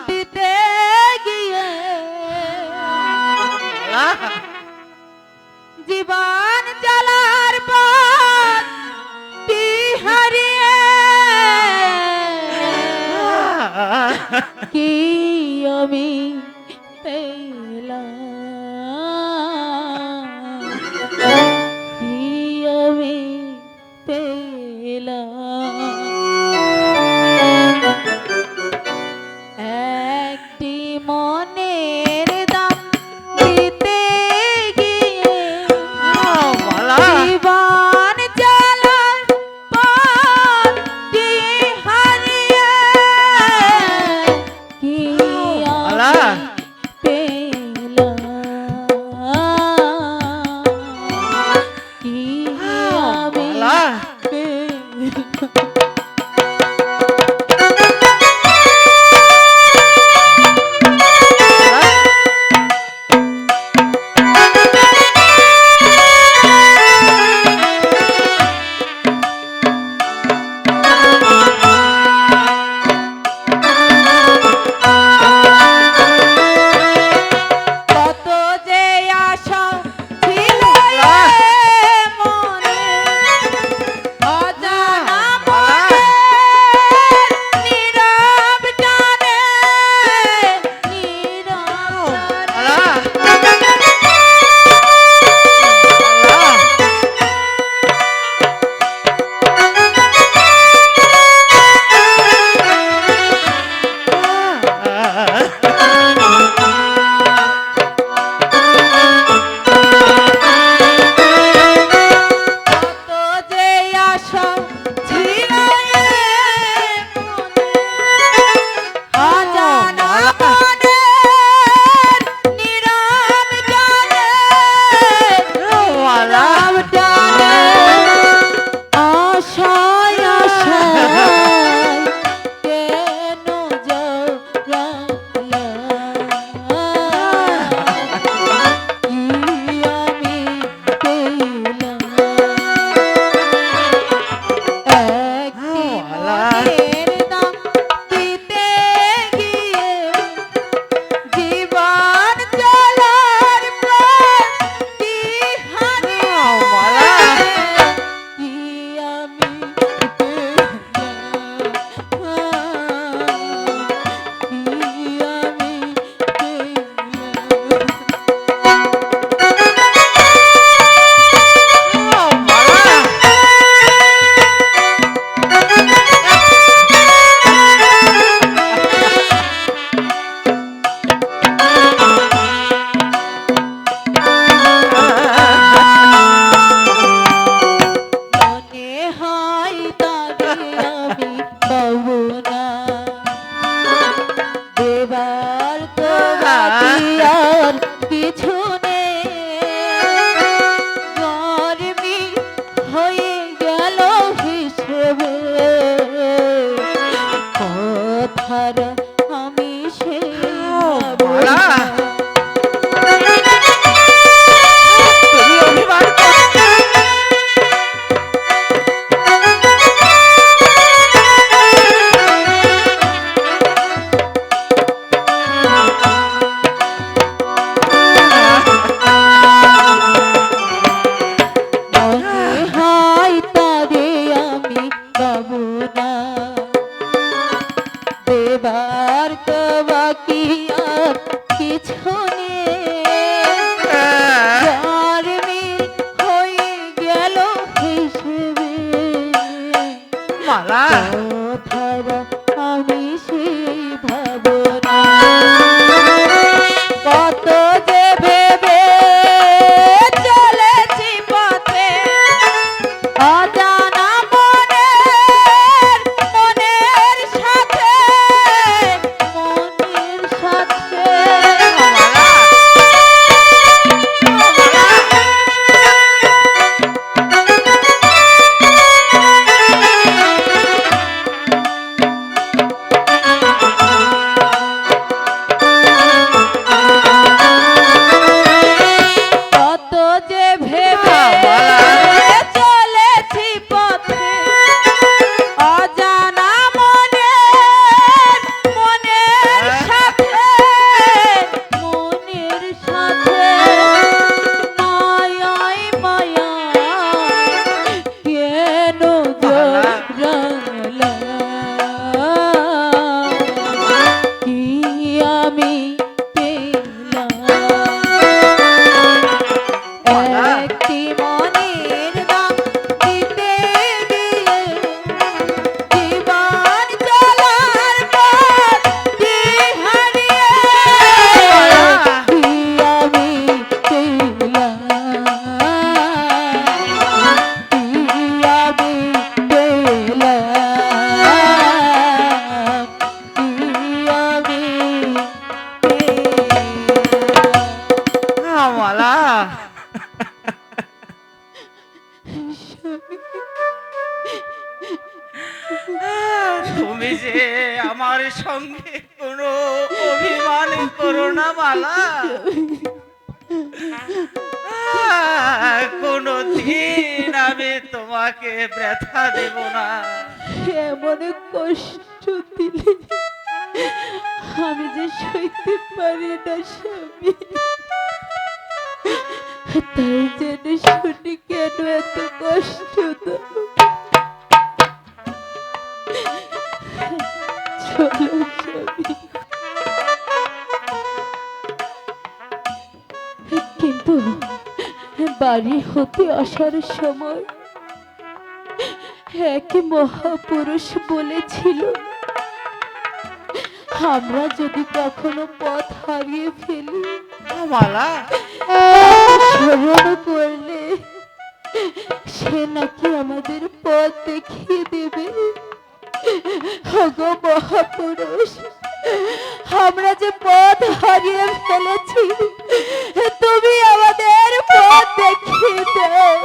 দিতে গিয়ে জীবন জ্বালার পথ হারিয়ে কি আমি পেলাম, কি আমি পেলাম। একটি মনের দাম দিতে গিয়ে জীবন জ্বালার পথ হারিয়ে কি আমি পেলাম, কি আমি পেলাম। সঙ্গে কোনো অভিমান করো না মালা। কোনো দিন আমি তোমাকে ব্যথা দেব না। এমন কষ্ট দিলে আমি যে সইতে পারি না স্বামী। তাই জেনে শুনে কেন এত কষ্ট দাও? চলো স্বামী। কিন্তু বাড়ি হতে আসার সময় এক মহাপুরুষ বলেছিল, আমরা যদি কখনো পথ হারিয়ে ফেলি মালা, স্মরণ করলে সে নাকি আমাদের পথ দেখিয়ে দেবে। ওগো মহাপুরুষ, আমরা যে পথ হারিয়ে ফেলেছি, তুমি আমাদের পথ দেখিয়ে দাও।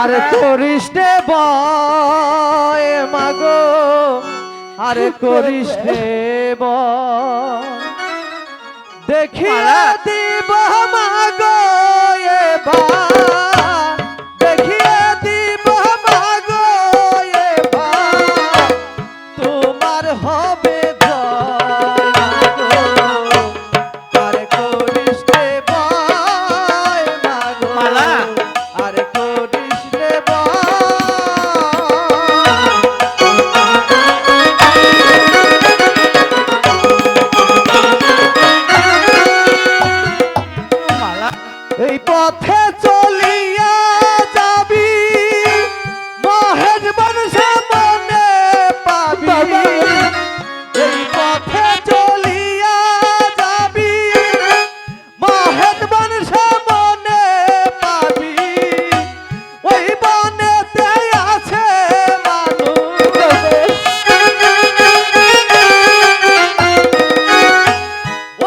আর করিস নে ভয় মাগো, আর করিস নে ভয়, দেখিয়ে দিব মাগো এবার, দেখিয়ে দিব মাগো এবার, তোমার হবে জয় মাগো, আর করিস নে ভয় মাগো, মালা। আর করিস নে ভয়। মালা, এই পথে চলিয়া যাবি, মহেশ বন সামনে পাবি। এই পথে চলিয়া যাবি, মহেশ বন সামনে পাবি। ওই বনেতে আছে মানুষ,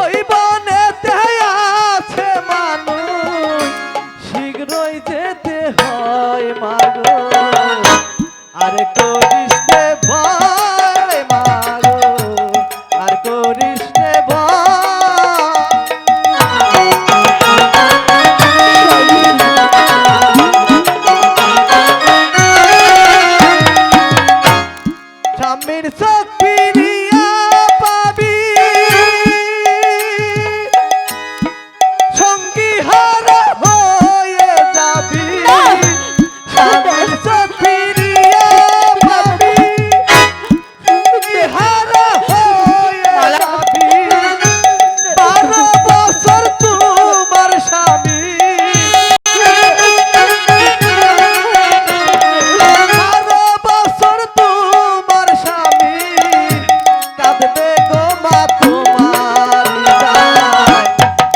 ওই বনেতে আছে মানুষ, শীঘ্রই যেতে হয় মাগো, আর করিস নে ভয় মাগো, আর করিস নে স্বামীর চোখ ফিরিয়া পাবি, সঙ্গী হারা হয়ে যাবি। স্বামীর চোখ ফিরিয়া পাবি, সঙ্গী হারা হয়ে যাবি। 12 বছর তোমার স্বামী, 12 বছর তোমার স্বামী, কাঁদবে গো মা তোমার হৃদয়।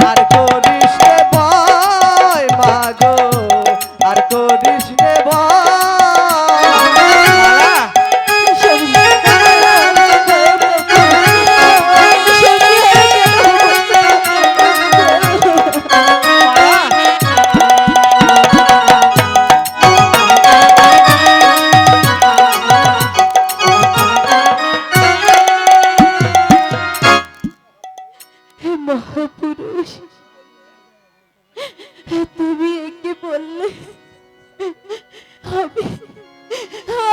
আর করিস নে ভয় মাগো, আর করিস নে মহাপুরুষ, তুমি একে বললে আমি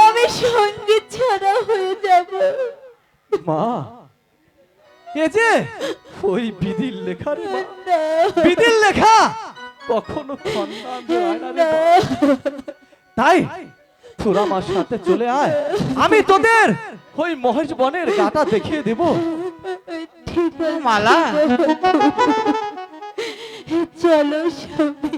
আমি সঙ্গীত ছাড়া হয়ে যাব। মা। এ যে ওই বিধির লেখা রে মা, না, বিধির লেখা কখনো খন্ডা হয় না রে মা। তাই তোরা আমার সাথে চলে আয়, আমি তোদের ওই মহেশ বনের গাটা দেখিয়ে দেব। ঠিক আছে মালা। চলো স্বামী।